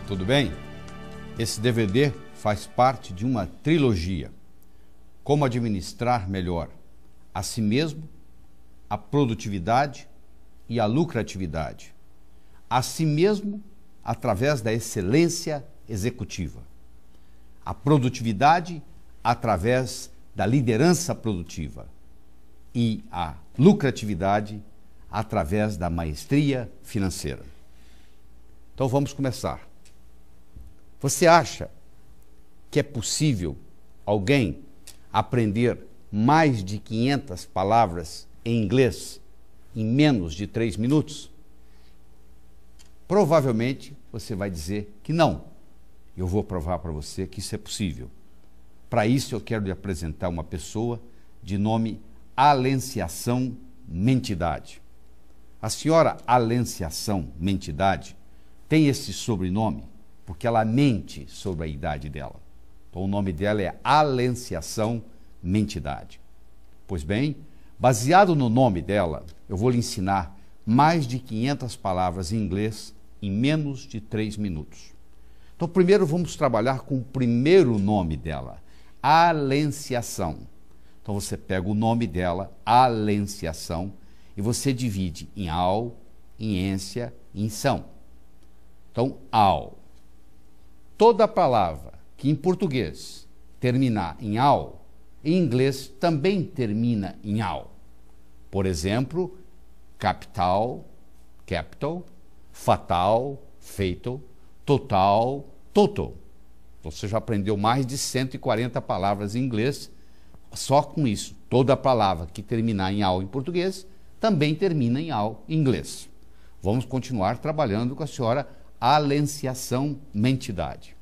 tudo bem? Esse DVD faz parte de uma trilogia. Como administrar melhor a si mesmo, a produtividade e a lucratividade. A si mesmo através da excelência executiva. A produtividade através da liderança produtiva. E a lucratividade através da maestria financeira. Então vamos começar. Você acha que é possível alguém aprender mais de 500 palavras em inglês em menos de 3 minutos? Provavelmente você vai dizer que não. Eu vou provar para você que isso é possível. Para isso eu quero lhe apresentar uma pessoa de nome Alenciação Mentidade. A senhora Alenciação Mentidade tem esse sobrenome porque ela mente sobre a idade dela. Então, o nome dela é Alenciação Mentidade. Pois bem, baseado no nome dela, eu vou lhe ensinar mais de 500 palavras em inglês em menos de 3 minutos. Então, primeiro vamos trabalhar com o primeiro nome dela, Alenciação. Então, você pega o nome dela, Alenciação, e você divide em al, em ência e em são. Então, al. Toda palavra que em português terminar em al, em inglês também termina em al. Por exemplo, capital, capital, fatal, fatal, total, total. Você já aprendeu mais de 140 palavras em inglês só com isso. Toda palavra que terminar em al em português também termina em al em inglês. Vamos continuar trabalhando com a senhora Alenciação Mentidade.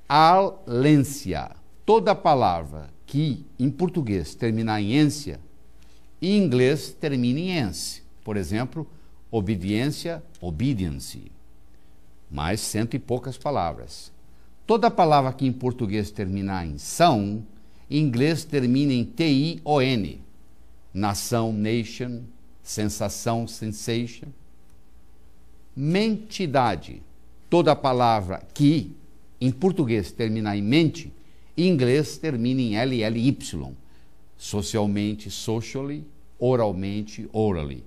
Alência. Toda palavra que em português terminar em ência, em inglês termina em ence. Por exemplo, obediência, obedience. Mais 100 e poucas palavras. Toda palavra que em português terminar em são, em inglês termina em T-I-O-N. Nação, nation, sensação, sensation. Mentidade. Toda palavra que em português terminar em mente, em inglês termina em L-L-Y. Socialmente, socially, oralmente, orally.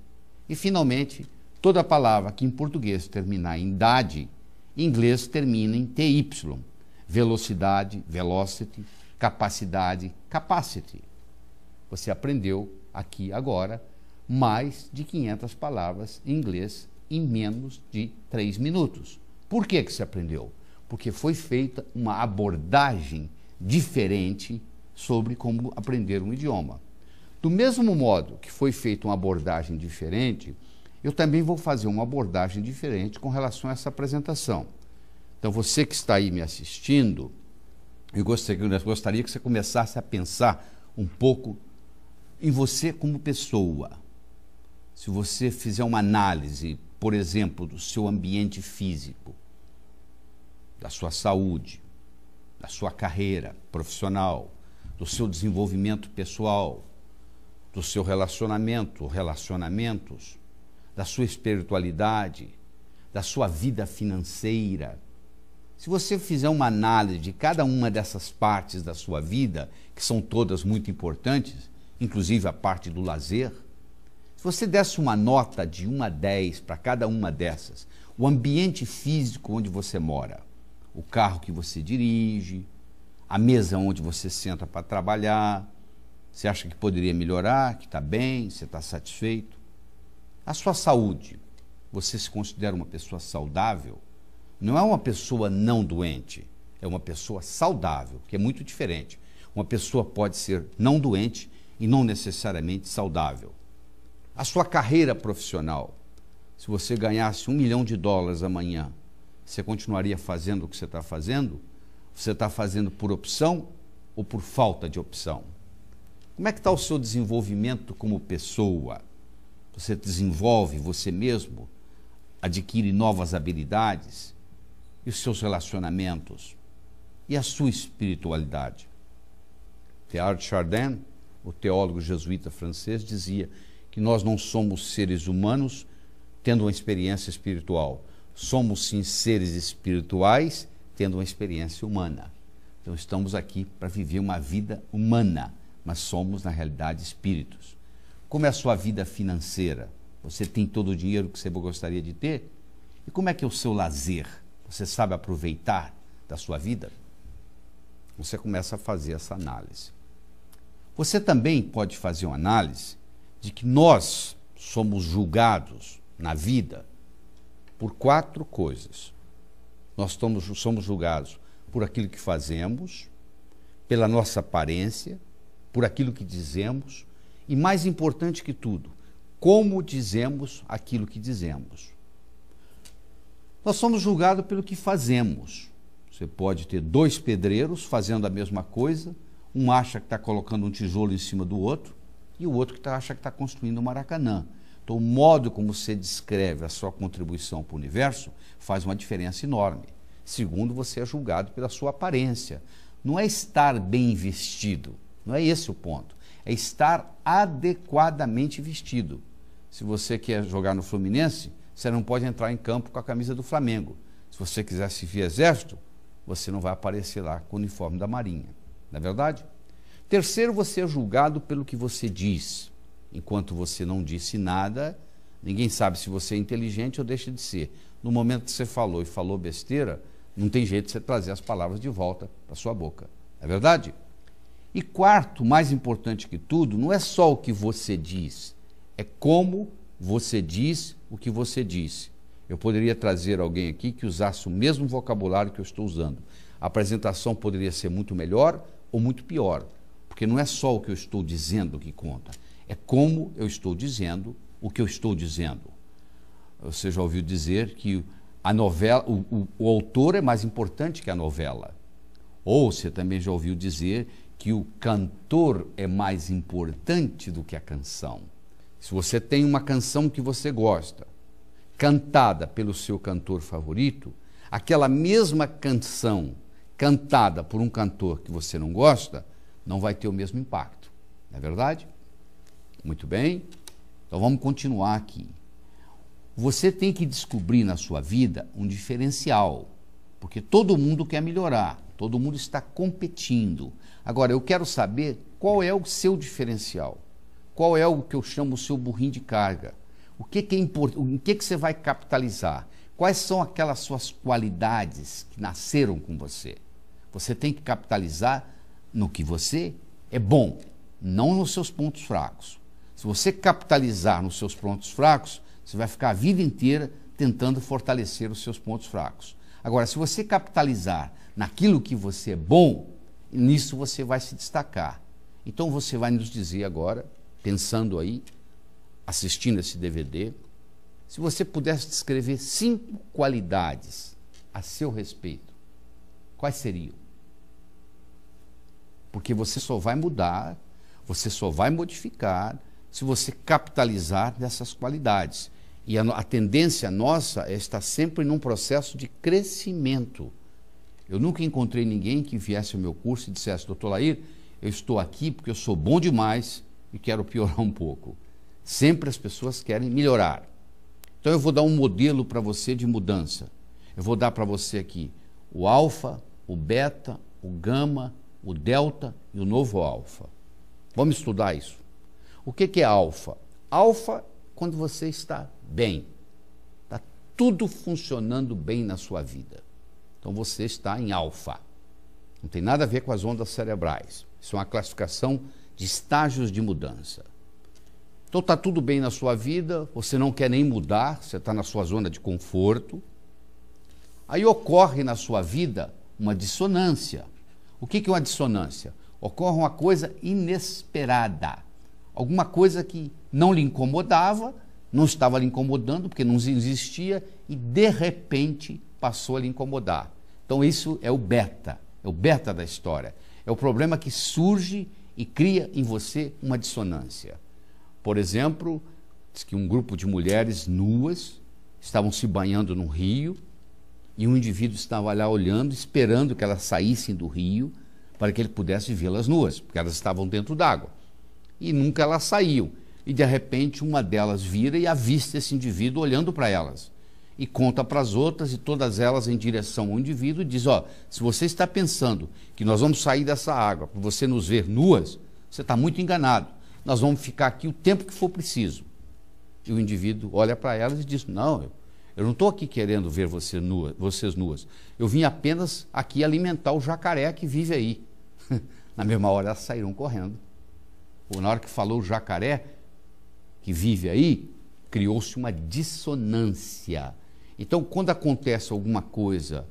E finalmente, toda palavra que em português terminar em dade, em inglês termina em T-Y. Velocidade, velocity, capacidade, capacity. Você aprendeu aqui agora mais de 500 palavras em inglês em menos de 3 minutos. Por que você aprendeu? Porque foi feita uma abordagem diferente sobre como aprender um idioma. Do mesmo modo que foi feita uma abordagem diferente, eu também vou fazer uma abordagem diferente com relação a essa apresentação. Então, você que está aí me assistindo, eu gostaria que você começasse a pensar um pouco em você como pessoa. Se você fizer uma análise, por exemplo, do seu ambiente físico, da sua saúde, da sua carreira profissional, do seu desenvolvimento pessoal, do seu relacionamentos, da sua espiritualidade, da sua vida financeira. Se você fizer uma análise de cada uma dessas partes da sua vida, que são todas muito importantes, inclusive a parte do lazer, se você desse uma nota de 1 a 10 para cada uma dessas, o ambiente físico onde você mora, o carro que você dirige, a mesa onde você senta para trabalhar, você acha que poderia melhorar, que está bem, você está satisfeito? A sua saúde, você se considera uma pessoa saudável? Não é uma pessoa não doente, é uma pessoa saudável, que é muito diferente. Uma pessoa pode ser não doente e não necessariamente saudável. A sua carreira profissional, se você ganhasse $1 milhão amanhã, você continuaria fazendo o que você está fazendo? Você está fazendo por opção ou por falta de opção? Como é que está o seu desenvolvimento como pessoa? Você desenvolve você mesmo? Adquire novas habilidades? E os seus relacionamentos? E a sua espiritualidade? Teilhard de Chardin, o teólogo jesuíta francês, dizia que nós não somos seres humanos tendo uma experiência espiritual. Somos sim seres espirituais tendo uma experiência humana. Então estamos aqui para viver uma vida humana, mas somos na realidade espíritos. Como é a sua vida financeira? Você tem todo o dinheiro que você gostaria de ter? E como é que é o seu lazer? Você sabe aproveitar da sua vida? Você começa a fazer essa análise. Você também pode fazer uma análise de que nós somos julgados na vida por 4 coisas. Nós somos julgados por aquilo que fazemos, pela nossa aparência, por aquilo que dizemos e, mais importante que tudo, como dizemos aquilo que dizemos. Nós somos julgados pelo que fazemos. Você pode ter 2 pedreiros fazendo a mesma coisa, um acha que está colocando um tijolo em cima do outro e o outro acha que está construindo um Maracanã. Então, o modo como você descreve a sua contribuição para o universo faz uma diferença enorme. Segundo, você é julgado pela sua aparência. Não é estar bem vestido, não é esse o ponto. É estar adequadamente vestido. Se você quer jogar no Fluminense, você não pode entrar em campo com a camisa do Flamengo. Se você quiser servir exército, você não vai aparecer lá com o uniforme da Marinha. Não é verdade? Terceiro, você é julgado pelo que você diz. Enquanto você não disse nada, ninguém sabe se você é inteligente ou deixa de ser. No momento que você falou e falou besteira, não tem jeito de você trazer as palavras de volta para sua boca. É verdade? E quarto, mais importante que tudo, não é só o que você diz, é como você diz o que você disse. Eu poderia trazer alguém aqui que usasse o mesmo vocabulário que eu estou usando. A apresentação poderia ser muito melhor ou muito pior, porque não é só o que eu estou dizendo que conta, é como eu estou dizendo o que eu estou dizendo. Você já ouviu dizer que a novela, o autor é mais importante que a novela. Ou você também já ouviu dizer que o cantor é mais importante do que a canção. Se você tem uma canção que você gosta, cantada pelo seu cantor favorito, aquela mesma canção cantada por um cantor que você não gosta, não vai ter o mesmo impacto. Não é verdade? Muito bem. Então vamos continuar aqui. Você tem que descobrir na sua vida um diferencial, porque todo mundo quer melhorar, todo mundo está competindo. Agora, eu quero saber qual é o seu diferencial, qual é o que eu chamo o seu burrinho de carga, o que é importante, em que você vai capitalizar, quais são aquelas suas qualidades que nasceram com você. Você tem que capitalizar no que você é bom, não nos seus pontos fracos. Se você capitalizar nos seus pontos fracos, você vai ficar a vida inteira tentando fortalecer os seus pontos fracos. Agora, se você capitalizar naquilo que você é bom, nisso você vai se destacar. Então você vai nos dizer agora, pensando aí, assistindo esse DVD, se você pudesse descrever 5 qualidades a seu respeito, quais seriam? Porque você só vai mudar, você só vai modificar se você capitalizar dessas qualidades. E a tendência nossa é estar sempre num processo de crescimento. Eu nunca encontrei ninguém que viesse ao meu curso e dissesse: doutor Lair, eu estou aqui porque eu sou bom demais e quero piorar um pouco. Sempre as pessoas querem melhorar. Então eu vou dar um modelo para você de mudança. Eu vou dar para você aqui o alfa, o beta, o gama, o delta e o novo alfa. Vamos estudar isso. O que é alfa? Alfa, quando você está bem, está tudo funcionando bem na sua vida. Então você está em alfa. Não tem nada a ver com as ondas cerebrais. Isso é uma classificação de estágios de mudança. Então está tudo bem na sua vida, você não quer nem mudar, você está na sua zona de conforto. Aí ocorre na sua vida uma dissonância. O que é uma dissonância? Ocorre uma coisa inesperada. Alguma coisa que não lhe incomodava, não estava lhe incomodando, porque não existia, e de repente passou a lhe incomodar. Então isso é o beta da história. É o problema que surge e cria em você uma dissonância. Por exemplo, diz que um grupo de mulheres nuas estavam se banhando no rio e um indivíduo estava lá olhando, esperando que elas saíssem do rio para que ele pudesse vê-las nuas, porque elas estavam dentro d'água. E nunca elas saíam. E de repente uma delas vira e avista esse indivíduo olhando para elas. e conta para as outras, e todas elas em direção ao indivíduo, e diz, ó, se você está pensando que nós vamos sair dessa água para você nos ver nuas, você está muito enganado. Nós vamos ficar aqui o tempo que for preciso. E o indivíduo olha para elas e diz, não, eu não estou aqui querendo ver vocês nuas. Eu vim apenas aqui alimentar o jacaré que vive aí. Na mesma hora elas saíram correndo. Ou na hora que falou o jacaré que vive aí, criou-se uma dissonância. Então, quando acontece alguma coisa,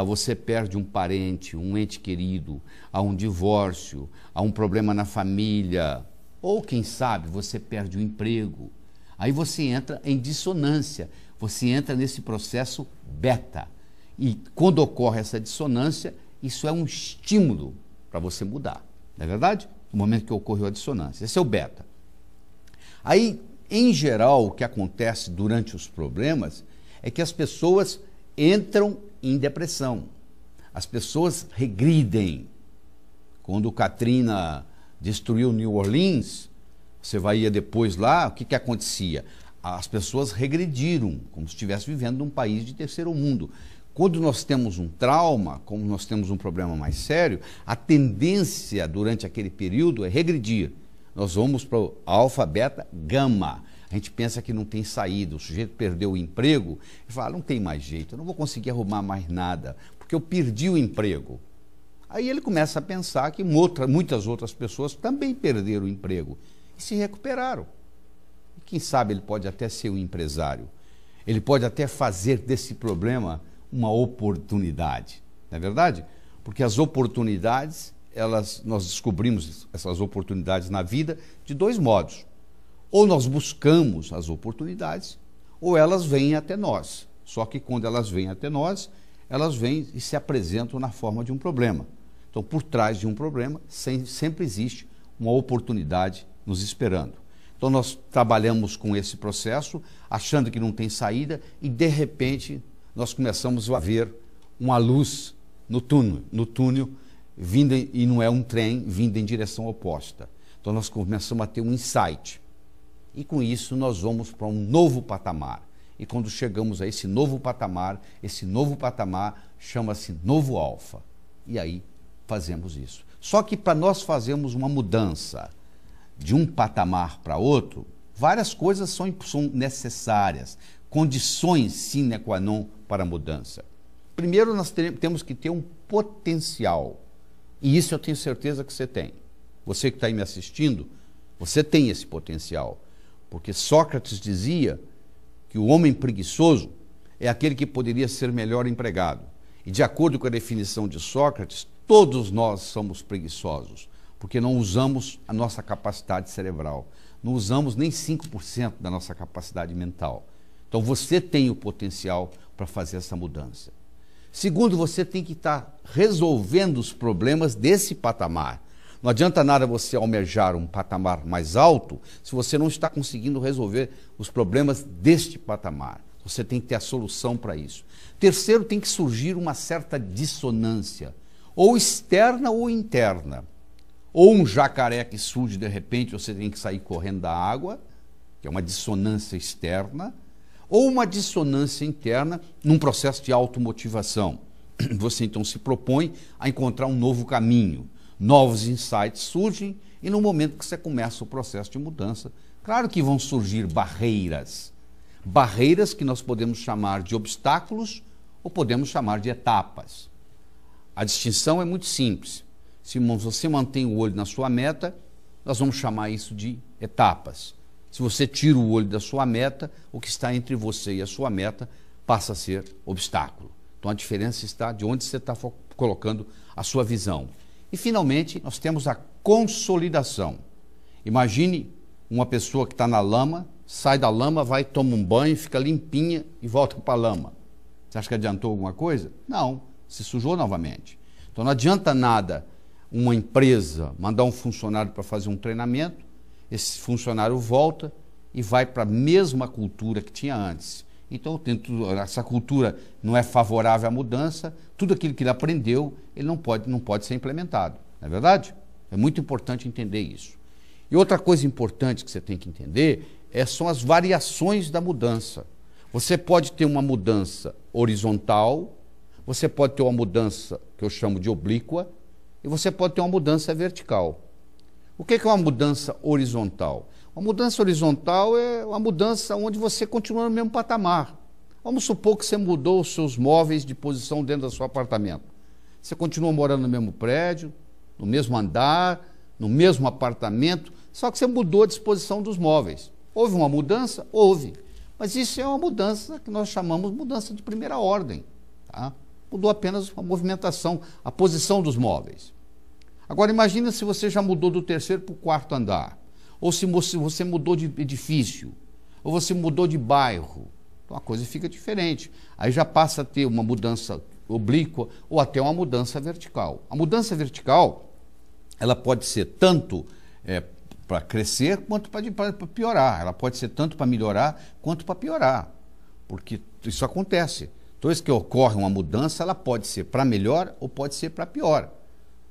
você perde um parente, um ente querido, há um divórcio, há um problema na família, ou quem sabe você perde o emprego, aí você entra em dissonância, você entra nesse processo beta. E quando ocorre essa dissonância, isso é um estímulo para você mudar, não é verdade? No momento que ocorreu a dissonância, esse é o beta. Aí, em geral, o que acontece durante os problemas é que as pessoas entram em depressão, as pessoas regridem. Quando Katrina destruiu New Orleans, você ia depois lá, o que acontecia? As pessoas regrediram, como se estivesse vivendo num país de terceiro mundo. Quando nós temos um trauma, como nós temos um problema mais sério, a tendência durante aquele período é regredir. Nós vamos para o alfa, beta, gama. A gente pensa que não tem saída, o sujeito perdeu o emprego e fala, não tem mais jeito, eu não vou conseguir arrumar mais nada, porque eu perdi o emprego. Aí ele começa a pensar que muitas outras pessoas também perderam o emprego e se recuperaram. E quem sabe ele pode até ser um empresário, ele pode até fazer desse problema uma oportunidade, não é verdade? Porque as oportunidades, nós descobrimos essas oportunidades na vida de dois modos. Ou nós buscamos as oportunidades, ou elas vêm até nós. Só que quando elas vêm até nós, elas vêm e se apresentam na forma de um problema. Então, por trás de um problema, sempre existe uma oportunidade nos esperando. Então, nós trabalhamos com esse processo, achando que não tem saída, e de repente, nós começamos a ver uma luz no túnel vindo, e não é um trem vindo em direção oposta. Então, nós começamos a ter um insight. E com isso nós vamos para um novo patamar. E quando chegamos a esse novo patamar chama-se novo alfa. E aí fazemos isso. Só que para nós fazermos uma mudança de um patamar para outro, várias coisas são necessárias, condições sine qua non para a mudança. Primeiro nós temos que ter um potencial. E isso eu tenho certeza que você tem. Você que está aí me assistindo, você tem esse potencial. Porque Sócrates dizia que o homem preguiçoso é aquele que poderia ser melhor empregado. E de acordo com a definição de Sócrates, todos nós somos preguiçosos, porque não usamos a nossa capacidade cerebral, não usamos nem 5% da nossa capacidade mental. Então você tem o potencial para fazer essa mudança. Segundo, você tem que estar resolvendo os problemas desse patamar. Não adianta nada você almejar um patamar mais alto se você não está conseguindo resolver os problemas deste patamar. Você tem que ter a solução para isso. Terceiro, tem que surgir uma certa dissonância, ou externa ou interna. Ou um jacaré que surge de repente, você tem que sair correndo da água, que é uma dissonância externa, ou uma dissonância interna num processo de automotivação. Você então se propõe a encontrar um novo caminho. Novos insights surgem e no momento que você começa o processo de mudança, claro que vão surgir barreiras. Barreiras que nós podemos chamar de obstáculos ou podemos chamar de etapas. A distinção é muito simples. Se você mantém o olho na sua meta, nós vamos chamar isso de etapas. Se você tira o olho da sua meta, o que está entre você e a sua meta passa a ser obstáculo. Então a diferença está de onde você está colocando a sua visão. E, finalmente, nós temos a consolidação. Imagine uma pessoa que está na lama, sai da lama, vai, toma um banho, fica limpinha e volta para a lama. Você acha que adiantou alguma coisa? Não, se sujou novamente. Então, não adianta nada uma empresa mandar um funcionário para fazer um treinamento, esse funcionário volta e vai para a mesma cultura que tinha antes. Então, essa cultura não é favorável à mudança, tudo aquilo que ele aprendeu, ele não pode ser implementado, não é verdade? É muito importante entender isso. E outra coisa importante que você tem que entender são as variações da mudança. Você pode ter uma mudança horizontal, você pode ter uma mudança que eu chamo de oblíqua, e você pode ter uma mudança vertical. O que é uma mudança horizontal? Uma mudança horizontal é uma mudança onde você continua no mesmo patamar. Vamos supor que você mudou os seus móveis de posição dentro do seu apartamento. Você continua morando no mesmo prédio, no mesmo andar, no mesmo apartamento, só que você mudou a disposição dos móveis. Houve uma mudança? Houve. Mas isso é uma mudança que nós chamamos de mudança de primeira ordem. Tá? Mudou apenas a movimentação, a posição dos móveis. Agora imagina se você já mudou do terceiro para o quarto andar, ou se você mudou de edifício, ou você mudou de bairro. Então a coisa fica diferente. Aí já passa a ter uma mudança oblíqua ou até uma mudança vertical. A mudança vertical, ela pode ser tanto para crescer quanto para piorar. Ela pode ser tanto para melhorar quanto para piorar, porque isso acontece. Toda vez que ocorre uma mudança, ela pode ser para melhor ou pode ser para pior.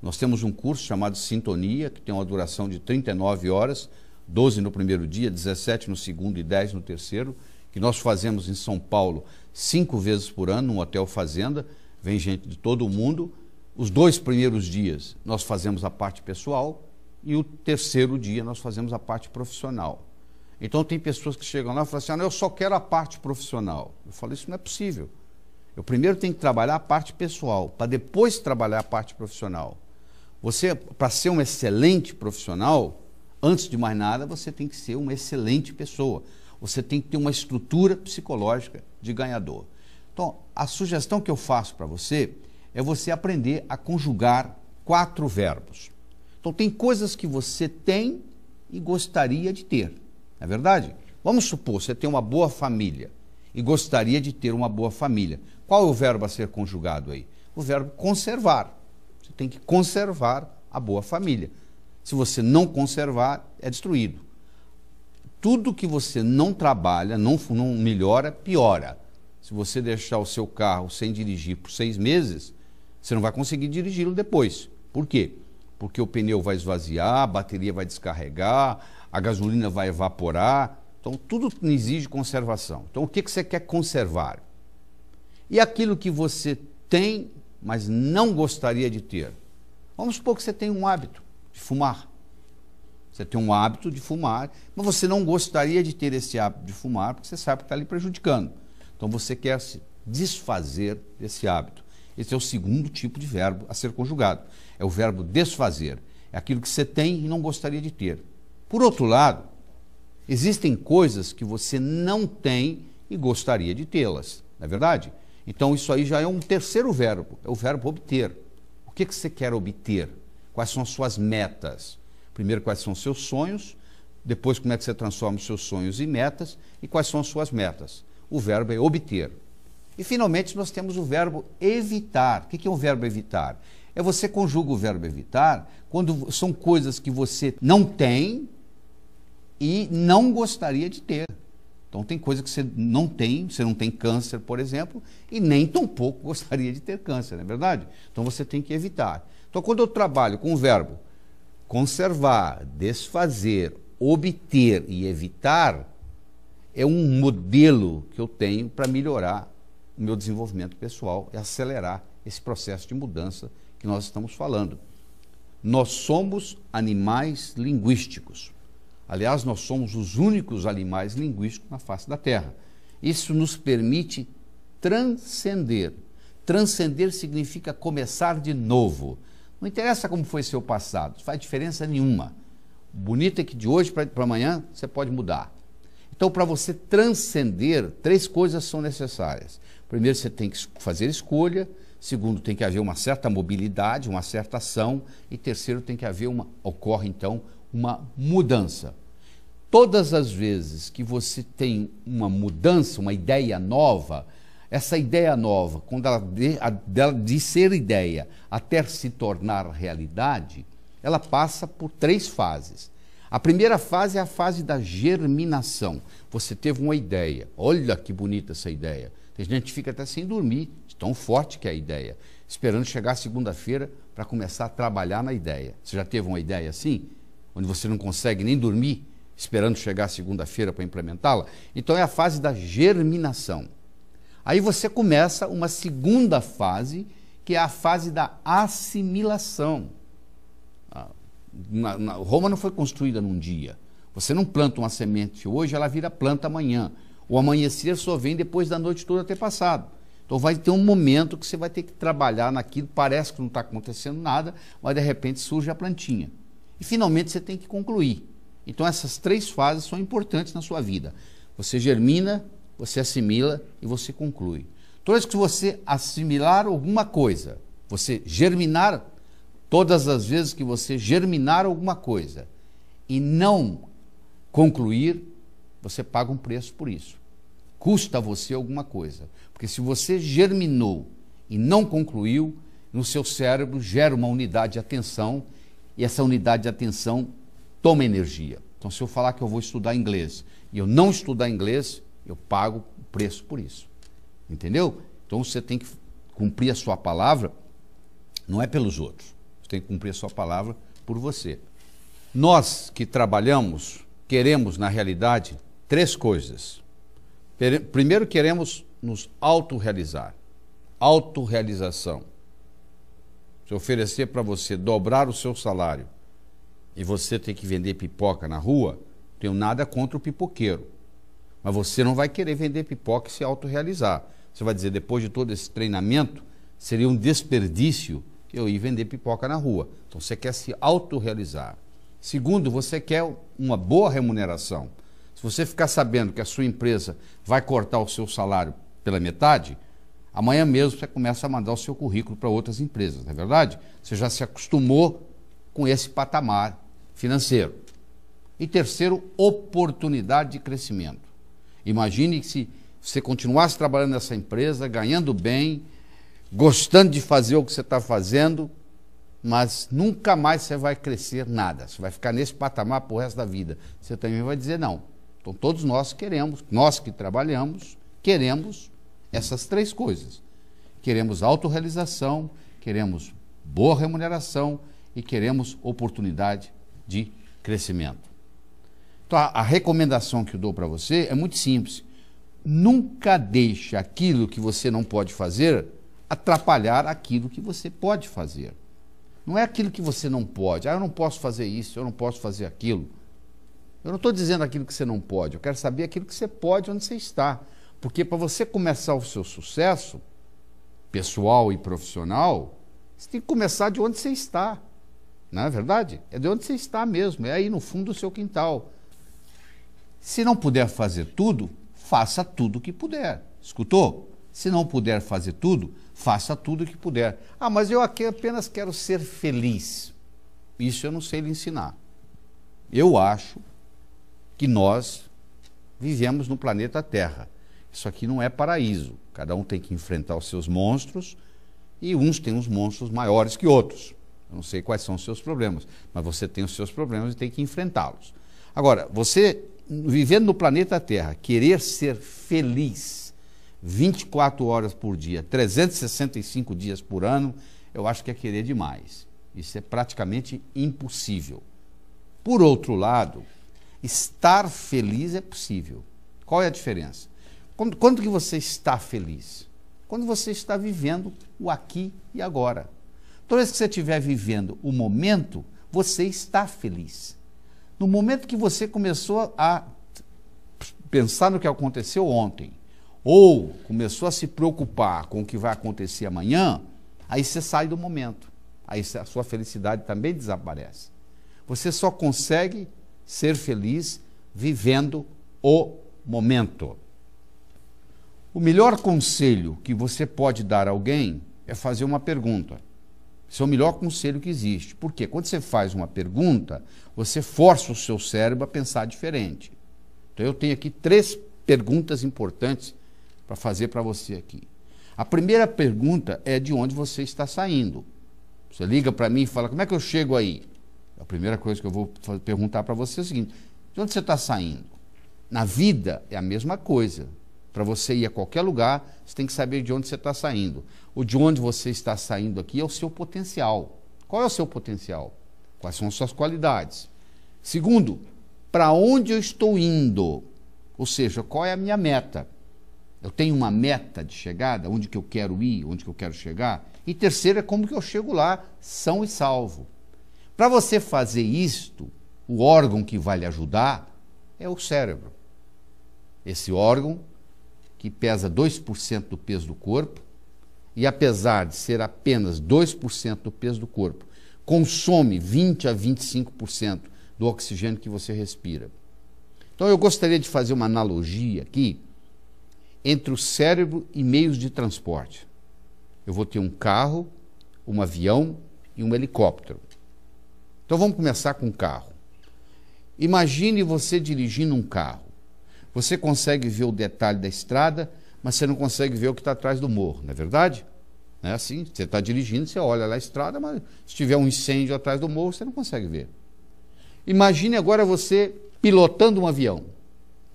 Nós temos um curso chamado Sintonia, que tem uma duração de 39 horas, 12 no primeiro dia, 17 no segundo e 10 no terceiro, que nós fazemos em São Paulo 5 vezes por ano, num hotel fazenda, vem gente de todo o mundo. Os 2 primeiros dias nós fazemos a parte pessoal e o terceiro dia nós fazemos a parte profissional. Então tem pessoas que chegam lá e falam assim, eu só quero a parte profissional. Eu falo, isso não é possível. Eu primeiro tenho que trabalhar a parte pessoal, para depois trabalhar a parte profissional. Você, para ser um excelente profissional, antes de mais nada, você tem que ser uma excelente pessoa. Você tem que ter uma estrutura psicológica de ganhador. Então, a sugestão que eu faço para você é você aprender a conjugar 4 verbos. Então, tem coisas que você tem e gostaria de ter, não é verdade? Vamos supor, você tem uma boa família e gostaria de ter uma boa família. Qual é o verbo a ser conjugado aí? O verbo conservar. Você tem que conservar a boa família. Se você não conservar, é destruído. Tudo que você não trabalha, não melhora, piora. Se você deixar o seu carro sem dirigir por 6 meses, você não vai conseguir dirigi-lo depois. Por quê? Porque o pneu vai esvaziar, a bateria vai descarregar, a gasolina vai evaporar. Então, tudo exige conservação. Então, o que você quer conservar? E aquilo que você tem, mas não gostaria de ter? Vamos supor que você tem um hábito de fumar. Você tem um hábito de fumar, mas você não gostaria de ter esse hábito de fumar, porque você sabe que está lhe prejudicando. Então, você quer se desfazer desse hábito. Esse é o segundo tipo de verbo a ser conjugado. É o verbo desfazer. É aquilo que você tem e não gostaria de ter. Por outro lado, existem coisas que você não tem e gostaria de tê-las, não é verdade? Então isso aí já é um terceiro verbo, é o verbo obter. O que você quer obter? Quais são as suas metas? Primeiro, quais são os seus sonhos, depois como é que você transforma os seus sonhos em metas e quais são as suas metas. O verbo é obter. E finalmente nós temos o verbo evitar. O que é o verbo evitar? É você conjuga o verbo evitar quando são coisas que você não tem e não gostaria de ter. Então tem coisa que você não tem câncer, por exemplo, e nem tampouco gostaria de ter câncer, não é verdade? Então você tem que evitar. Então quando eu trabalho com o verbo conservar, desfazer, obter e evitar, é um modelo que eu tenho para melhorar o meu desenvolvimento pessoal e acelerar esse processo de mudança que nós estamos falando. Nós somos animais linguísticos. Aliás, nós somos os únicos animais linguísticos na face da Terra. Isso nos permite transcender. Transcender significa começar de novo. Não interessa como foi seu passado, não faz diferença nenhuma. O bonito é que de hoje para amanhã você pode mudar. Então, para você transcender, 3 coisas são necessárias. Primeiro, você tem que fazer escolha. Segundo, tem que haver uma certa mobilidade, uma certa ação. E terceiro, tem que haver ocorre então uma mudança. Todas as vezes que você tem uma mudança, uma ideia nova, essa ideia nova, quando ela de ser ideia até se tornar realidade, ela passa por 3 fases. A primeira fase é a fase da germinação. Você teve uma ideia, olha que bonita essa ideia. Tem gente que fica até sem dormir, de tão forte que é a ideia, esperando chegar segunda-feira para começar a trabalhar na ideia. Você já teve uma ideia assim? Onde você não consegue nem dormir, esperando chegar segunda-feira para implementá-la. Então é a fase da germinação. Aí você começa uma segunda fase, que é a fase da assimilação. Roma não foi construída num dia. Você não planta uma semente hoje, ela vira planta amanhã. O amanhecer só vem depois da noite toda ter passado. Então vai ter um momento que você vai ter que trabalhar naquilo, parece que não está acontecendo nada, mas de repente surge a plantinha. E finalmente você tem que concluir. Então essas três fases são importantes na sua vida. Você germina, você assimila e você conclui. Toda vez que você assimilar alguma coisa, você germinar, todas as vezes que você germinar alguma coisa e não concluir, você paga um preço por isso. Custa a você alguma coisa. Porque se você germinou e não concluiu, no seu cérebro gera uma unidade de atenção e essa unidade de atenção toma energia. Então, se eu falar que eu vou estudar inglês e eu não estudar inglês, eu pago o preço por isso. Entendeu? Então, você tem que cumprir a sua palavra, não é pelos outros. Você tem que cumprir a sua palavra por você. Nós que trabalhamos, queremos, na realidade, três coisas. Primeiro, queremos nos autorrealizar. Autorrealização. Se oferecer para você dobrar o seu salário e você ter que vender pipoca na rua, não tenho nada contra o pipoqueiro. Mas você não vai querer vender pipoca e se autorrealizar. Você vai dizer, depois de todo esse treinamento, seria um desperdício eu ir vender pipoca na rua. Então você quer se autorrealizar. Segundo, você quer uma boa remuneração. Se você ficar sabendo que a sua empresa vai cortar o seu salário pela metade, amanhã mesmo você começa a mandar o seu currículo para outras empresas, não é verdade? Você já se acostumou com esse patamar financeiro. E terceiro, oportunidade de crescimento. Imagine que se você continuasse trabalhando nessa empresa, ganhando bem, gostando de fazer o que você está fazendo, mas nunca mais você vai crescer nada. Você vai ficar nesse patamar para o resto da vida. Você também vai dizer não. Então todos nós queremos, nós que trabalhamos, queremos essas três coisas. Queremos autorrealização, queremos boa remuneração e queremos oportunidade de crescimento. Então a recomendação que eu dou para você é muito simples. Nunca deixe aquilo que você não pode fazer atrapalhar aquilo que você pode fazer. Não é aquilo que você não pode. Eu não posso fazer isso, eu não posso fazer aquilo. Eu não estou dizendo aquilo que você não pode, eu quero saber aquilo que você pode, onde você está. Porque para você começar o seu sucesso, pessoal e profissional, você tem que começar de onde você está. Não é verdade? É de onde você está mesmo, é aí no fundo do seu quintal. Se não puder fazer tudo, faça tudo o que puder. Escutou? Se não puder fazer tudo, faça tudo o que puder. Ah, mas eu aqui apenas quero ser feliz. Isso eu não sei lhe ensinar. Eu acho que nós vivemos no planeta Terra. Isso aqui não é paraíso. Cada um tem que enfrentar os seus monstros e uns têm uns monstros maiores que outros. Eu não sei quais são os seus problemas, mas você tem os seus problemas e tem que enfrentá-los. Agora, você vivendo no planeta Terra, querer ser feliz 24 horas por dia, 365 dias por ano, eu acho que é querer demais. Isso é praticamente impossível. Por outro lado, estar feliz é possível. Qual é a diferença? Quando que você está feliz? Quando você está vivendo o aqui e agora. Toda vez que você estiver vivendo o momento, você está feliz. No momento que você começou a pensar no que aconteceu ontem, ou começou a se preocupar com o que vai acontecer amanhã, aí você sai do momento. Aí a sua felicidade também desaparece. Você só consegue ser feliz vivendo o momento. O melhor conselho que você pode dar a alguém é fazer uma pergunta. Esse é o melhor conselho que existe. Por quê? Quando você faz uma pergunta, você força o seu cérebro a pensar diferente. Então eu tenho aqui 3 perguntas importantes para fazer para você aqui. A primeira pergunta é de onde você está saindo. Você liga para mim e fala, como é que eu chego aí? A primeira coisa que eu vou perguntar para você é o seguinte, de onde você está saindo? Na vida é a mesma coisa. Para você ir a qualquer lugar, você tem que saber de onde você está saindo. O de onde você está saindo aqui é o seu potencial. Qual é o seu potencial? Quais são as suas qualidades? Segundo, para onde eu estou indo, ou seja, qual é a minha meta. Eu tenho uma meta de chegada, onde que eu quero ir, onde que eu quero chegar. E terceiro é como que eu chego lá, são e salvo. Para você fazer isto, o órgão que vai lhe ajudar é o cérebro. Esse órgão que pesa 2% do peso do corpo, e apesar de ser apenas 2% do peso do corpo, consome 20 a 25% do oxigênio que você respira. Então eu gostaria de fazer uma analogia aqui entre o cérebro e meios de transporte. Eu vou ter um carro, um avião e um helicóptero. Então vamos começar com o carro. Imagine você dirigindo um carro. Você consegue ver o detalhe da estrada, mas você não consegue ver o que está atrás do morro, não é verdade? Não é assim? Você está dirigindo, você olha lá a estrada, mas se tiver um incêndio atrás do morro, você não consegue ver. Imagine agora você pilotando um avião.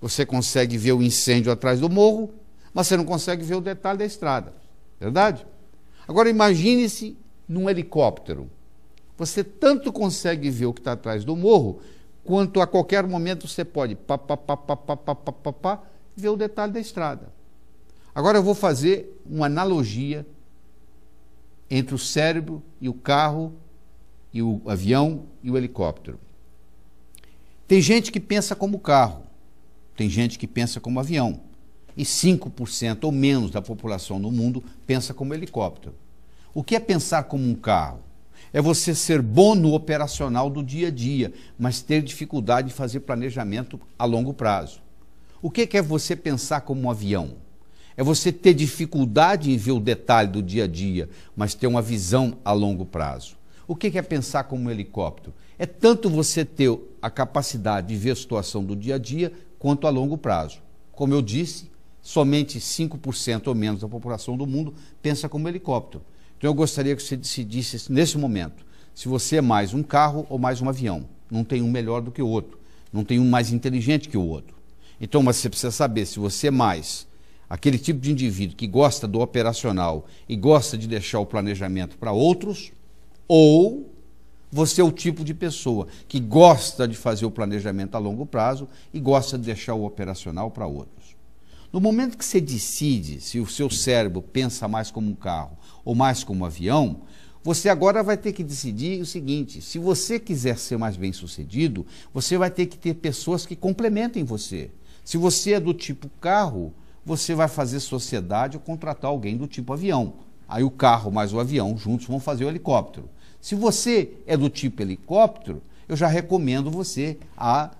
Você consegue ver o incêndio atrás do morro, mas você não consegue ver o detalhe da estrada, verdade? Agora imagine-se num helicóptero. Você tanto consegue ver o que está atrás do morro, quanto a qualquer momento você pode ver o detalhe da estrada. Agora eu vou fazer uma analogia entre o cérebro e o carro, e o avião e o helicóptero. Tem gente que pensa como carro, tem gente que pensa como avião, e 5% ou menos da população no mundo pensa como helicóptero. O que é pensar como um carro? É você ser bom no operacional do dia a dia, mas ter dificuldade de fazer planejamento a longo prazo. O que é você pensar como um avião? É você ter dificuldade em ver o detalhe do dia a dia, mas ter uma visão a longo prazo. O que é pensar como um helicóptero? É tanto você ter a capacidade de ver a situação do dia a dia, quanto a longo prazo. Como eu disse, somente 5% ou menos da população do mundo pensa como helicóptero. Então eu gostaria que você decidisse nesse momento se você é mais um carro ou mais um avião. Não tem um melhor do que o outro, não tem um mais inteligente que o outro. Então, mas você precisa saber se você é mais aquele tipo de indivíduo que gosta do operacional e gosta de deixar o planejamento para outros, ou você é o tipo de pessoa que gosta de fazer o planejamento a longo prazo e gosta de deixar o operacional para outros. No momento que você decide se o seu cérebro pensa mais como um carro ou mais como um avião, você agora vai ter que decidir o seguinte: se você quiser ser mais bem-sucedido, você vai ter que ter pessoas que complementem você. Se você é do tipo carro, você vai fazer sociedade ou contratar alguém do tipo avião. Aí o carro mais o avião juntos vão fazer o helicóptero. Se você é do tipo helicóptero, eu já recomendo você a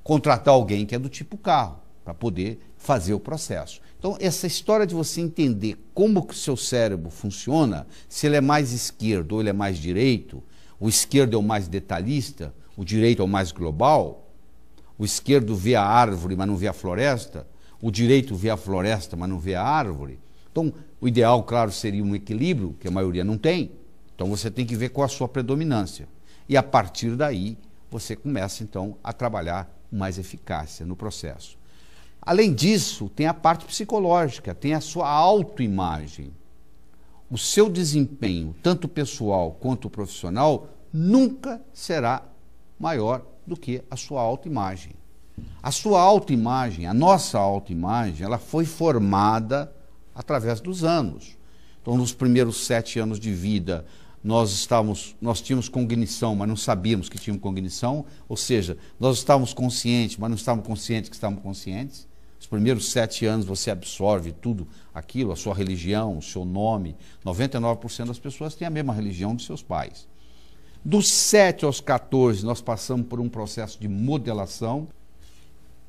contratar alguém que é do tipo carro, para poder fazer o processo. Então, essa história de você entender como que o seu cérebro funciona, se ele é mais esquerdo ou ele é mais direito, o esquerdo é o mais detalhista, o direito é o mais global, o esquerdo vê a árvore, mas não vê a floresta, o direito vê a floresta, mas não vê a árvore. Então, o ideal, claro, seria um equilíbrio, que a maioria não tem. Então, você tem que ver qual a sua predominância. E, a partir daí, você começa, então, a trabalhar com mais eficácia no processo. Além disso, tem a parte psicológica, tem a sua autoimagem. O seu desempenho, tanto pessoal quanto profissional, nunca será maior do que a sua autoimagem. A sua autoimagem, a nossa autoimagem, ela foi formada através dos anos. Então, nos primeiros 7 anos de vida, nós tínhamos cognição, mas não sabíamos que tínhamos cognição, ou seja, nós estávamos conscientes, mas não estávamos conscientes que estávamos conscientes. Os primeiros 7 anos você absorve tudo aquilo, a sua religião, o seu nome. 99% das pessoas têm a mesma religião dos seus pais. Dos 7 aos 14, nós passamos por um processo de modelação.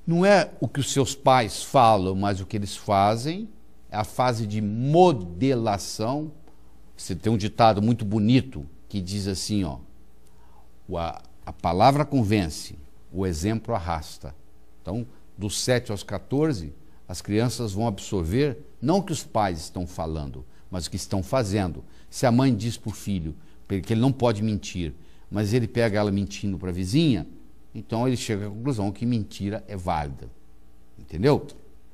Não é o que os seus pais falam, mas o que eles fazem. É a fase de modelação. Você tem um ditado muito bonito que diz assim, ó, a palavra convence, o exemplo arrasta. Então, dos 7 aos 14, as crianças vão absorver não o que os pais estão falando, mas o que estão fazendo. Se a mãe diz para o filho que ele não pode mentir, mas ele pega ela mentindo para a vizinha, então ele chega à conclusão que mentira é válida. Entendeu?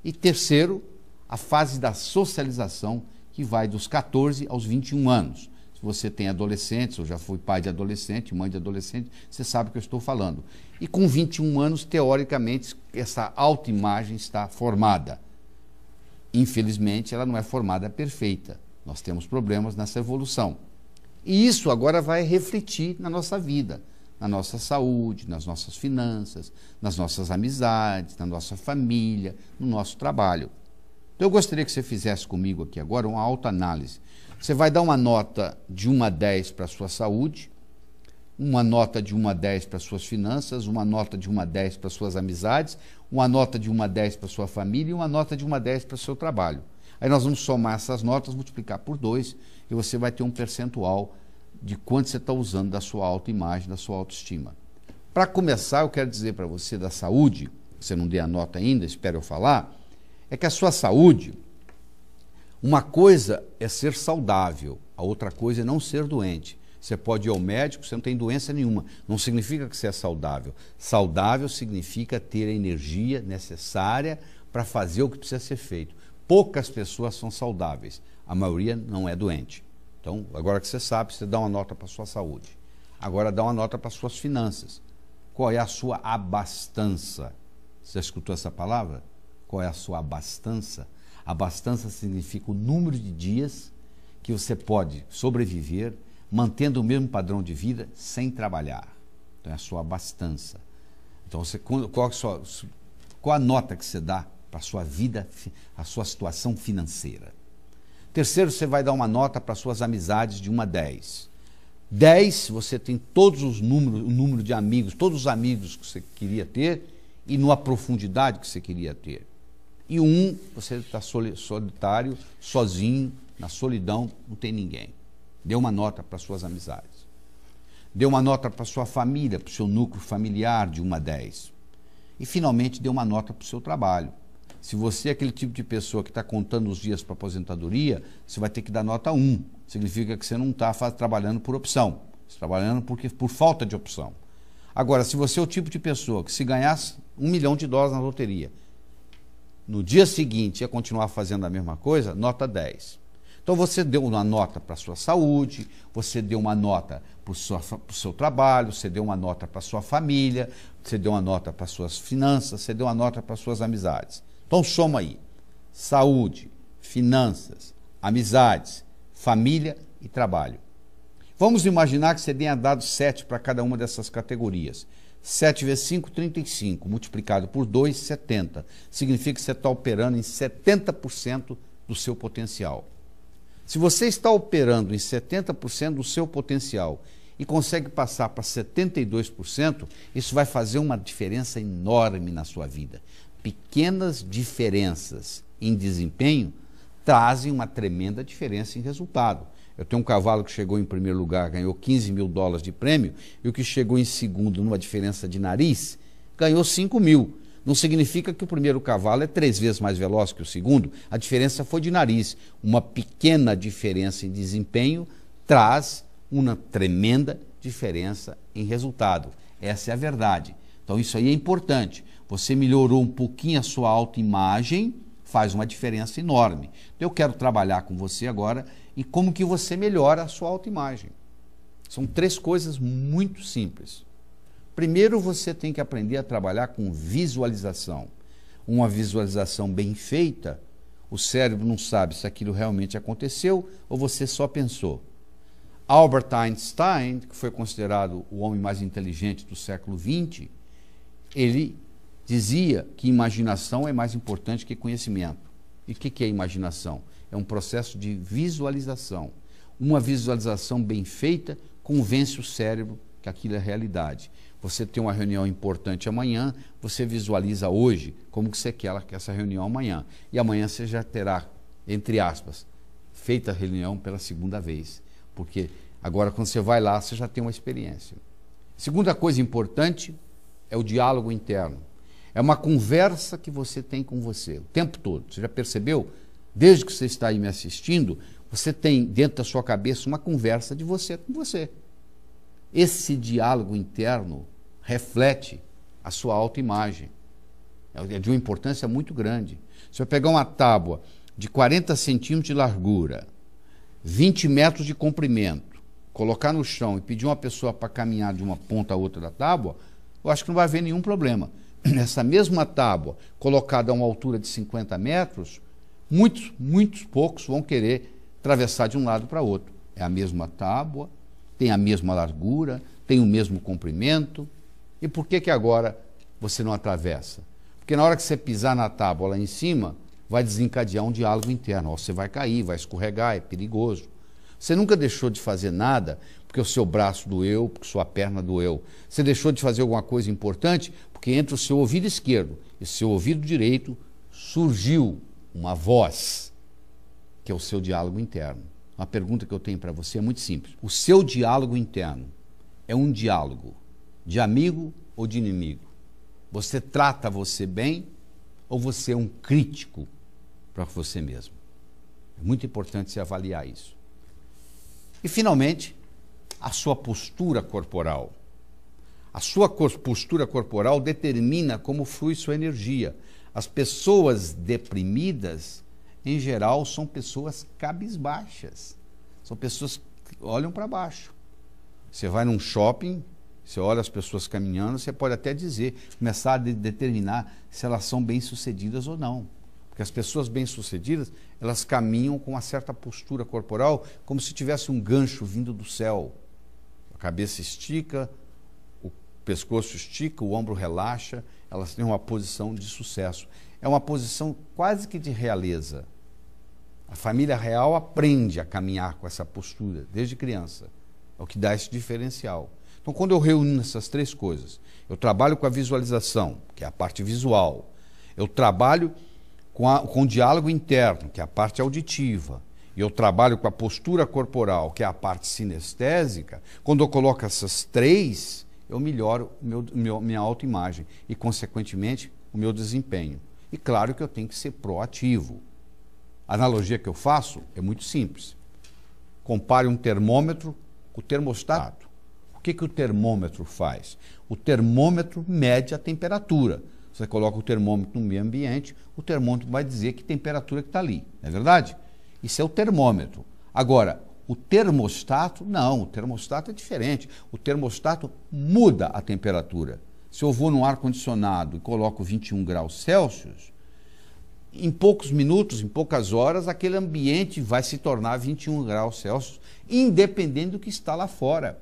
E terceiro, a fase da socialização, que vai dos 14 aos 21 anos. você tem adolescentes, eu já fui pai de adolescente, mãe de adolescente, você sabe o que eu estou falando. E com 21 anos, teoricamente, essa autoimagem está formada. Infelizmente, ela não é formada perfeita. Nós temos problemas nessa evolução. E isso agora vai refletir na nossa vida, na nossa saúde, nas nossas finanças, nas nossas amizades, na nossa família, no nosso trabalho. Então, eu gostaria que você fizesse comigo aqui agora uma autoanálise. Você vai dar uma nota de 1 a 10 para a sua saúde, uma nota de 1 a 10 para as suas finanças, uma nota de 1 a 10 para as suas amizades, uma nota de 1 a 10 para a sua família e uma nota de 1 a 10 para o seu trabalho. Aí nós vamos somar essas notas, multiplicar por 2 e você vai ter um percentual de quanto você está usando da sua autoimagem, da sua autoestima. Para começar, eu quero dizer para você da saúde, você não deu a nota ainda, espero eu falar, é que a sua saúde, uma coisa é ser saudável, a outra coisa é não ser doente. Você pode ir ao médico, você não tem doença nenhuma. Não significa que você é saudável. Saudável significa ter a energia necessária para fazer o que precisa ser feito. Poucas pessoas são saudáveis. A maioria não é doente. Então, agora que você sabe, você dá uma nota para a sua saúde. Agora dá uma nota para as suas finanças. Qual é a sua abastança? Você já escutou essa palavra? Qual é a sua abastança? Abastança significa o número de dias que você pode sobreviver mantendo o mesmo padrão de vida sem trabalhar. Então é a sua abastança. Então qual a nota que você dá para a sua vida, a sua situação financeira? Terceiro, você vai dar uma nota para as suas amizades de 1 a 10. 10, você tem todos os números, o número de amigos, todos os amigos que você queria ter e numa profundidade que você queria ter. E 1, você está solitário, sozinho, na solidão, não tem ninguém. Dê uma nota para suas amizades. Dê uma nota para sua família, para o seu núcleo familiar de 1 a 10. E, finalmente, dê uma nota para o seu trabalho. Se você é aquele tipo de pessoa que está contando os dias para aposentadoria, você vai ter que dar nota 1. Significa que você não está trabalhando por opção. Você está trabalhando por falta de opção. Agora, se você é o tipo de pessoa que se ganhasse $1 milhão na loteria, no dia seguinte ia continuar fazendo a mesma coisa, nota 10. Então você deu uma nota para a sua saúde, você deu uma nota para o seu trabalho, você deu uma nota para a sua família, você deu uma nota para as suas finanças, você deu uma nota para as suas amizades. Então soma aí, saúde, finanças, amizades, família e trabalho. Vamos imaginar que você tenha dado 7 para cada uma dessas categorias. 7 vezes 5, 35, multiplicado por 2, 70. Significa que você está operando em 70% do seu potencial. Se você está operando em 70% do seu potencial e consegue passar para 72%, isso vai fazer uma diferença enorme na sua vida. Pequenas diferenças em desempenho trazem uma tremenda diferença em resultado. Eu tenho um cavalo que chegou em primeiro lugar, ganhou $15 mil de prêmio, e o que chegou em segundo, numa diferença de nariz, ganhou 5 mil. Não significa que o primeiro cavalo é 3 vezes mais veloz que o segundo, a diferença foi de nariz. Uma pequena diferença em desempenho traz uma tremenda diferença em resultado. Essa é a verdade. Então isso aí é importante. Você melhorou um pouquinho a sua autoimagem, faz uma diferença enorme. Então eu quero trabalhar com você agora e como que você melhora a sua autoimagem. São 3 coisas muito simples. Primeiro, você tem que aprender a trabalhar com visualização. Uma visualização bem feita, o cérebro não sabe se aquilo realmente aconteceu ou você só pensou. Albert Einstein, que foi considerado o homem mais inteligente do século XX, ele dizia que imaginação é mais importante que conhecimento. E o que é imaginação? É um processo de visualização. Uma visualização bem feita convence o cérebro que aquilo é realidade. Você tem uma reunião importante amanhã, você visualiza hoje como que você quer essa reunião amanhã. E amanhã você já terá, entre aspas, feita a reunião pela segunda vez. Porque agora quando você vai lá, você já tem uma experiência. Segunda coisa importante é o diálogo interno. É uma conversa que você tem com você o tempo todo. Você já percebeu? Desde que você está aí me assistindo, você tem dentro da sua cabeça uma conversa de você com você. Esse diálogo interno reflete a sua autoimagem. É de uma importância muito grande. Se eu pegar uma tábua de 40 centímetros de largura, 20 metros de comprimento, colocar no chão e pedir uma pessoa para caminhar de uma ponta a outra da tábua, eu acho que não vai haver nenhum problema. Essa mesma tábua, colocada a uma altura de 50 metros, muitos poucos vão querer atravessar de um lado para outro. É a mesma tábua, tem a mesma largura, tem o mesmo comprimento. E por que agora você não atravessa? Porque na hora que você pisar na tábua lá em cima, vai desencadear um diálogo interno. Você vai cair, vai escorregar, é perigoso. Você nunca deixou de fazer nada porque o seu braço doeu, porque sua perna doeu. Você deixou de fazer alguma coisa importante porque entre o seu ouvido esquerdo e o seu ouvido direito surgiu uma voz, que é o seu diálogo interno. Uma pergunta que eu tenho para você é muito simples. O seu diálogo interno é um diálogo de amigo ou de inimigo? Você trata você bem ou você é um crítico para você mesmo? É muito importante você avaliar isso. E, finalmente, a sua postura corporal. A sua postura corporal determina como flui sua energia. As pessoas deprimidas, em geral, são pessoas cabisbaixas. São pessoas que olham para baixo. Você vai num shopping, você olha as pessoas caminhando, você pode até dizer, começar a determinar se elas são bem-sucedidas ou não. Porque as pessoas bem-sucedidas, elas caminham com uma certa postura corporal, como se tivesse um gancho vindo do céu. A cabeça estica, o pescoço estica, o ombro relaxa, elas têm uma posição de sucesso. É uma posição quase que de realeza. A família real aprende a caminhar com essa postura desde criança. É o que dá esse diferencial. Então, quando eu reúno essas três coisas, eu trabalho com a visualização, que é a parte visual, eu trabalho com o diálogo interno, que é a parte auditiva, e eu trabalho com a postura corporal, que é a parte sinestésica. Quando eu coloco essas três, eu melhoro minha autoimagem e, consequentemente, o meu desempenho. E claro que eu tenho que ser proativo. A analogia que eu faço é muito simples. Compare um termômetro com o termostato. O que o termômetro faz? O termômetro mede a temperatura. Você coloca o termômetro no meio ambiente, o termômetro vai dizer que temperatura que está ali, não é verdade? Isso é o termômetro. Agora, o termostato, não, o termostato é diferente. O termostato muda a temperatura. Se eu vou num ar-condicionado e coloco 21 graus Celsius, em poucos minutos, em poucas horas, aquele ambiente vai se tornar 21 graus Celsius, independente do que está lá fora.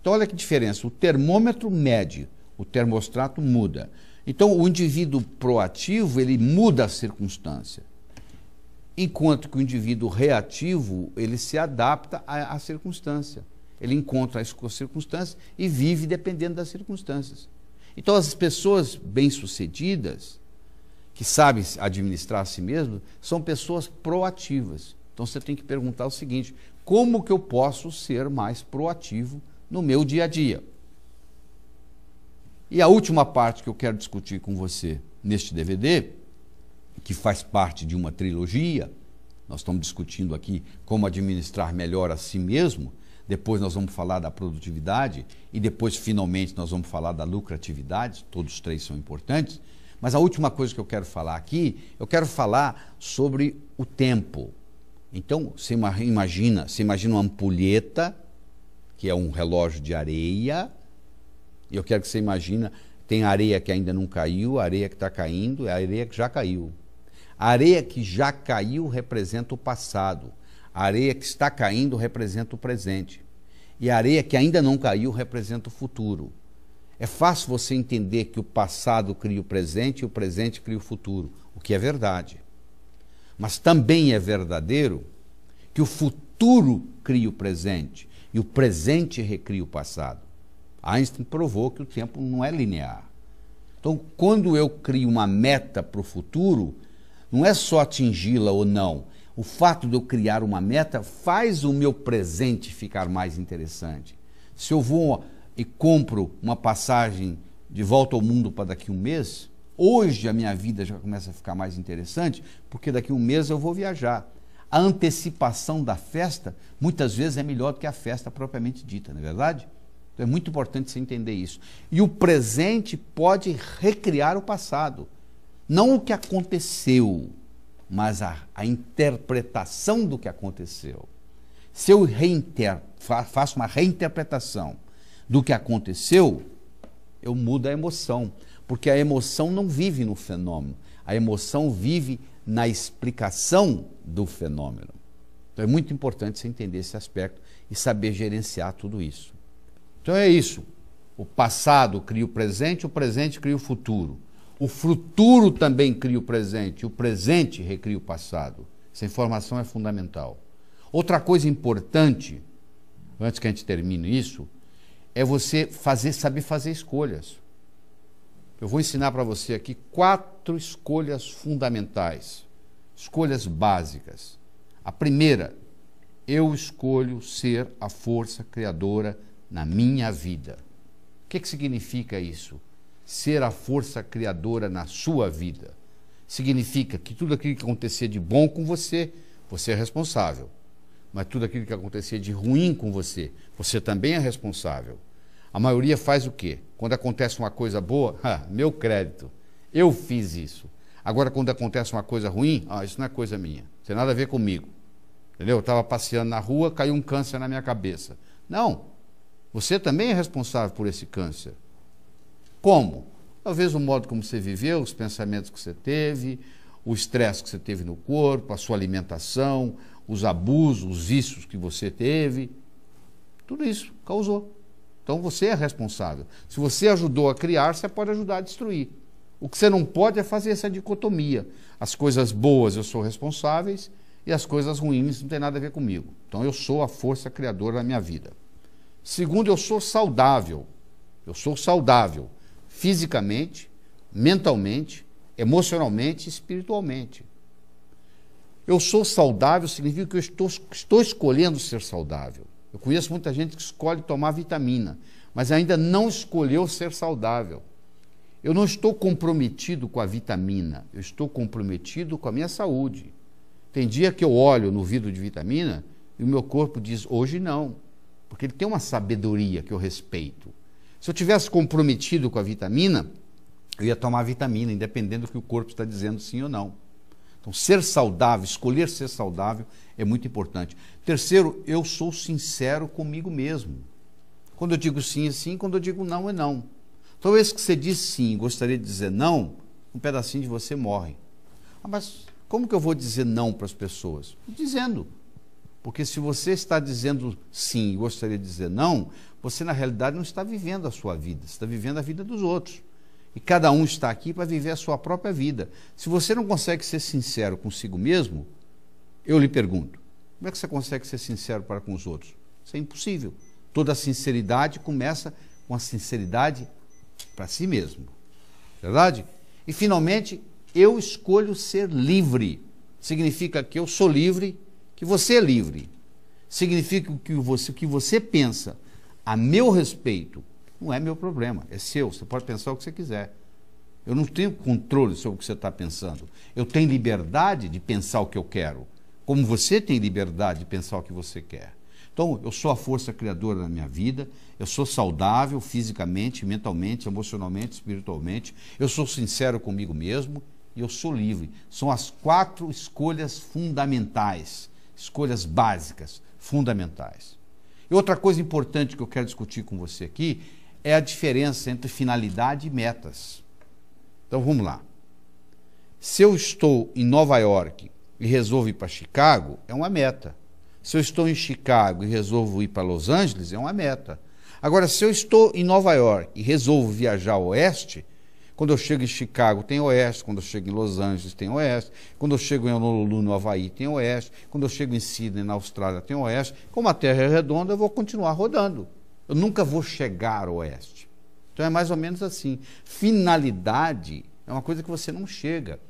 Então, olha que diferença. O termômetro mede, o termostato muda. Então, o indivíduo proativo, ele muda a circunstância. Enquanto que o indivíduo reativo, ele se adapta à circunstância. Ele encontra as circunstâncias e vive dependendo das circunstâncias. Então, as pessoas bem-sucedidas, que sabem administrar a si mesmas, são pessoas proativas. Então, você tem que perguntar o seguinte: como que eu posso ser mais proativo no meu dia a dia? E a última parte que eu quero discutir com você neste DVD, que faz parte de uma trilogia, nós estamos discutindo aqui como administrar melhor a si mesmo, depois nós vamos falar da produtividade e depois, finalmente, nós vamos falar da lucratividade, todos os três são importantes, mas a última coisa que eu quero falar aqui, eu quero falar sobre o tempo. Então, você imagina uma ampulheta, que é um relógio de areia, e eu quero que você imagine, tem areia que ainda não caiu, a areia que está caindo é a areia que já caiu. A areia que já caiu representa o passado, a areia que está caindo representa o presente, e a areia que ainda não caiu representa o futuro. É fácil você entender que o passado cria o presente e o presente cria o futuro, o que é verdade. Mas também é verdadeiro que o futuro cria o presente e o presente recria o passado. Einstein provou que o tempo não é linear. Então, quando eu crio uma meta para o futuro, não é só atingi-la ou não. O fato de eu criar uma meta faz o meu presente ficar mais interessante. Se eu vou e compro uma passagem de volta ao mundo para daqui a um mês, hoje a minha vida já começa a ficar mais interessante, porque daqui a um mês eu vou viajar. A antecipação da festa, muitas vezes, é melhor do que a festa propriamente dita, não é verdade? Então é muito importante você entender isso. E o presente pode recriar o passado. Não o que aconteceu, mas a interpretação do que aconteceu. Se eu faço uma reinterpretação do que aconteceu, eu mudo a emoção. Porque a emoção não vive no fenômeno. A emoção vive na explicação do fenômeno. Então é muito importante você entender esse aspecto e saber gerenciar tudo isso. Então é isso. O passado cria o presente cria o futuro. O futuro também cria o presente recria o passado. Essa informação é fundamental. Outra coisa importante, antes que a gente termine isso, é você saber fazer escolhas. Eu vou ensinar para você aqui 4 escolhas fundamentais, escolhas básicas. A primeira, eu escolho ser a força criadora na minha vida. O que significa isso? Ser a força criadora na sua vida. Significa que tudo aquilo que acontecer de bom com você, você é responsável. Mas tudo aquilo que acontecer de ruim com você, você também é responsável. A maioria faz o quê? Quando acontece uma coisa boa, meu crédito, eu fiz isso. Agora, quando acontece uma coisa ruim, isso não é coisa minha, não tem nada a ver comigo. Entendeu? Eu estava passeando na rua, caiu um câncer na minha cabeça. Não, você também é responsável por esse câncer. Como? Talvez o modo como você viveu, os pensamentos que você teve, o estresse que você teve no corpo, a sua alimentação, os abusos, os vícios que você teve. Tudo isso causou. Então você é responsável. Se você ajudou a criar, você pode ajudar a destruir. O que você não pode é fazer essa dicotomia. As coisas boas eu sou responsável e as coisas ruins não tem nada a ver comigo. Então eu sou a força criadora da minha vida. Segundo, eu sou saudável. Eu sou saudável fisicamente, mentalmente, emocionalmente e espiritualmente. Eu sou saudável significa que eu estou escolhendo ser saudável. Eu conheço muita gente que escolhe tomar vitamina, mas ainda não escolheu ser saudável. Eu não estou comprometido com a vitamina, eu estou comprometido com a minha saúde. Tem dia que eu olho no vidro de vitamina e o meu corpo diz, hoje não, porque ele tem uma sabedoria que eu respeito. Se eu tivesse comprometido com a vitamina, eu ia tomar vitamina, independente do que o corpo está dizendo sim ou não. Então, ser saudável, escolher ser saudável é muito importante. Terceiro, eu sou sincero comigo mesmo. Quando eu digo sim é sim, quando eu digo não é não. Então, esse que você diz sim e gostaria de dizer não, um pedacinho de você morre. Mas como que eu vou dizer não para as pessoas? Dizendo. Porque se você está dizendo sim e gostaria de dizer não, você na realidade não está vivendo a sua vida, você está vivendo a vida dos outros. E cada um está aqui para viver a sua própria vida. Se você não consegue ser sincero consigo mesmo, eu lhe pergunto, como é que você consegue ser sincero para com os outros? Isso é impossível. Toda sinceridade começa com a sinceridade para si mesmo. Verdade? E finalmente, eu escolho ser livre. Significa que eu sou livre, que você é livre. Significa que o que você pensa a meu respeito não é meu problema, é seu. Você pode pensar o que você quiser. Eu não tenho controle sobre o que você está pensando. Eu tenho liberdade de pensar o que eu quero, como você tem liberdade de pensar o que você quer. Então, eu sou a força criadora da minha vida, eu sou saudável fisicamente, mentalmente, emocionalmente, espiritualmente, eu sou sincero comigo mesmo e eu sou livre. São as 4 escolhas fundamentais, escolhas básicas, fundamentais. E outra coisa importante que eu quero discutir com você aqui é a diferença entre finalidade e metas. Então vamos lá. Se eu estou em Nova York e resolvo ir para Chicago, é uma meta. Se eu estou em Chicago e resolvo ir para Los Angeles, é uma meta. Agora, se eu estou em Nova York e resolvo viajar ao oeste, quando eu chego em Chicago tem oeste, quando eu chego em Los Angeles tem oeste, quando eu chego em Honolulu, no Havaí, tem oeste, quando eu chego em Sydney, na Austrália, tem oeste. Como a Terra é redonda, eu vou continuar rodando. Eu nunca vou chegar ao oeste. Então é mais ou menos assim. Finalidade é uma coisa que você não chega.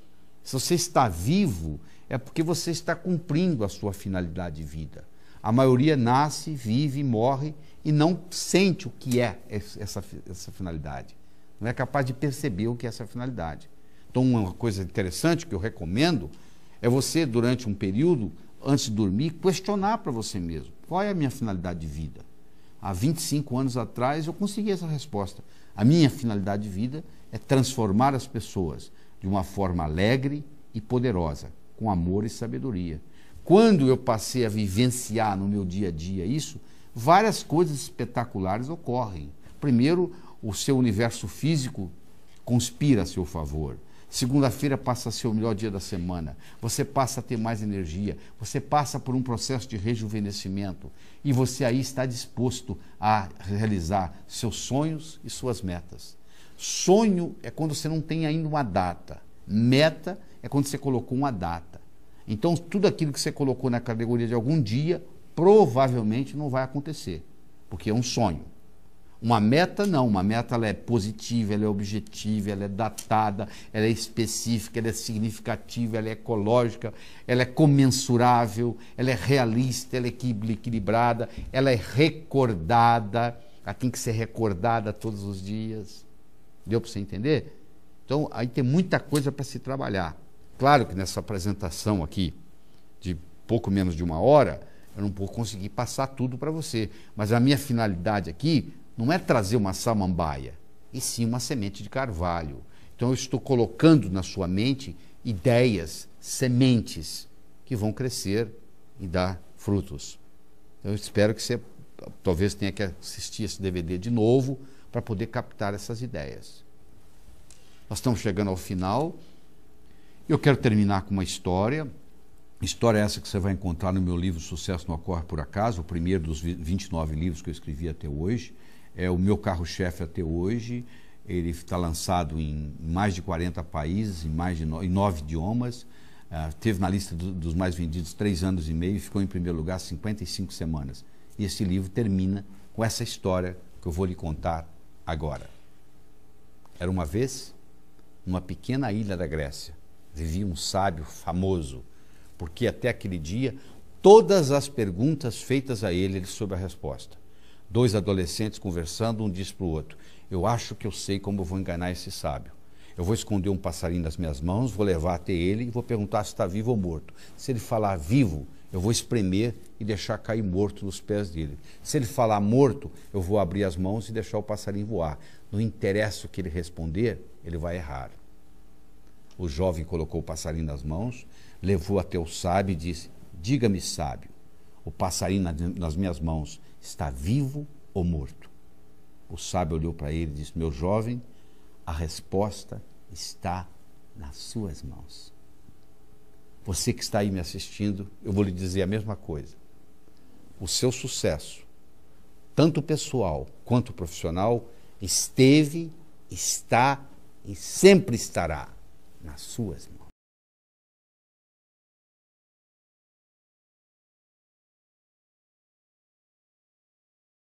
Se você está vivo, é porque você está cumprindo a sua finalidade de vida. A maioria nasce, vive, morre e não sente o que é essa finalidade. Não é capaz de perceber o que é essa finalidade. Então, uma coisa interessante que eu recomendo é você, durante um período, antes de dormir, questionar para você mesmo. Qual é a minha finalidade de vida? Há 25 anos atrás, eu consegui essa resposta. A minha finalidade de vida é transformar as pessoas de uma forma alegre e poderosa, com amor e sabedoria. Quando eu passei a vivenciar no meu dia a dia isso, várias coisas espetaculares ocorrem. Primeiro, o seu universo físico conspira a seu favor. Segunda-feira passa a ser o melhor dia da semana. Você passa a ter mais energia. Você passa por um processo de rejuvenescimento. E você aí está disposto a realizar seus sonhos e suas metas. Sonho é quando você não tem ainda uma data. Meta é quando você colocou uma data. Então, tudo aquilo que você colocou na categoria de algum dia, provavelmente não vai acontecer, porque é um sonho. Uma meta não, uma meta ela é positiva, ela é objetiva, ela é datada, ela é específica, ela é significativa, ela é ecológica, ela é comensurável, ela é realista, ela é equilibrada, ela é recordada, ela tem que ser recordada todos os dias. Deu para você entender? Então, aí tem muita coisa para se trabalhar. Claro que nessa apresentação aqui, de pouco menos de 1 hora, eu não vou conseguir passar tudo para você, mas a minha finalidade aqui não é trazer uma samambaia, e sim uma semente de carvalho. Então eu estou colocando na sua mente ideias, sementes, que vão crescer e dar frutos. Então eu espero que você talvez tenha que assistir esse DVD de novo para poder captar essas ideias. Nós estamos chegando ao final. Eu quero terminar com uma história. História essa que você vai encontrar no meu livro Sucesso Não Ocorre Por Acaso, o primeiro dos 29 livros que eu escrevi até hoje. É o meu carro-chefe até hoje. Ele está lançado em mais de 40 países, em 9 idiomas. Teve na lista dos mais vendidos 3 anos e meio e ficou em primeiro lugar 55 semanas. E esse livro termina com essa história que eu vou lhe contar agora. Era uma vez, numa pequena ilha da Grécia, vivia um sábio famoso, porque até aquele dia, todas as perguntas feitas a ele soube a resposta. 2 adolescentes conversando, um diz para o outro: eu acho que eu sei como eu vou enganar esse sábio. Eu vou esconder um passarinho nas minhas mãos, vou levar até ele e vou perguntar se está vivo ou morto. Se ele falar vivo, eu vou espremer e deixar cair morto nos pés dele. Se ele falar morto, eu vou abrir as mãos e deixar o passarinho voar. Não interessa o que ele responder, ele vai errar. O jovem colocou o passarinho nas mãos, levou até o sábio e disse: diga-me, sábio, o passarinho nas minhas mãos está vivo ou morto? O sábio olhou para ele e disse: meu jovem, a resposta está nas suas mãos. Você que está aí me assistindo, eu vou lhe dizer a mesma coisa. O seu sucesso, tanto pessoal quanto profissional, esteve, está e sempre estará nas suas mãos.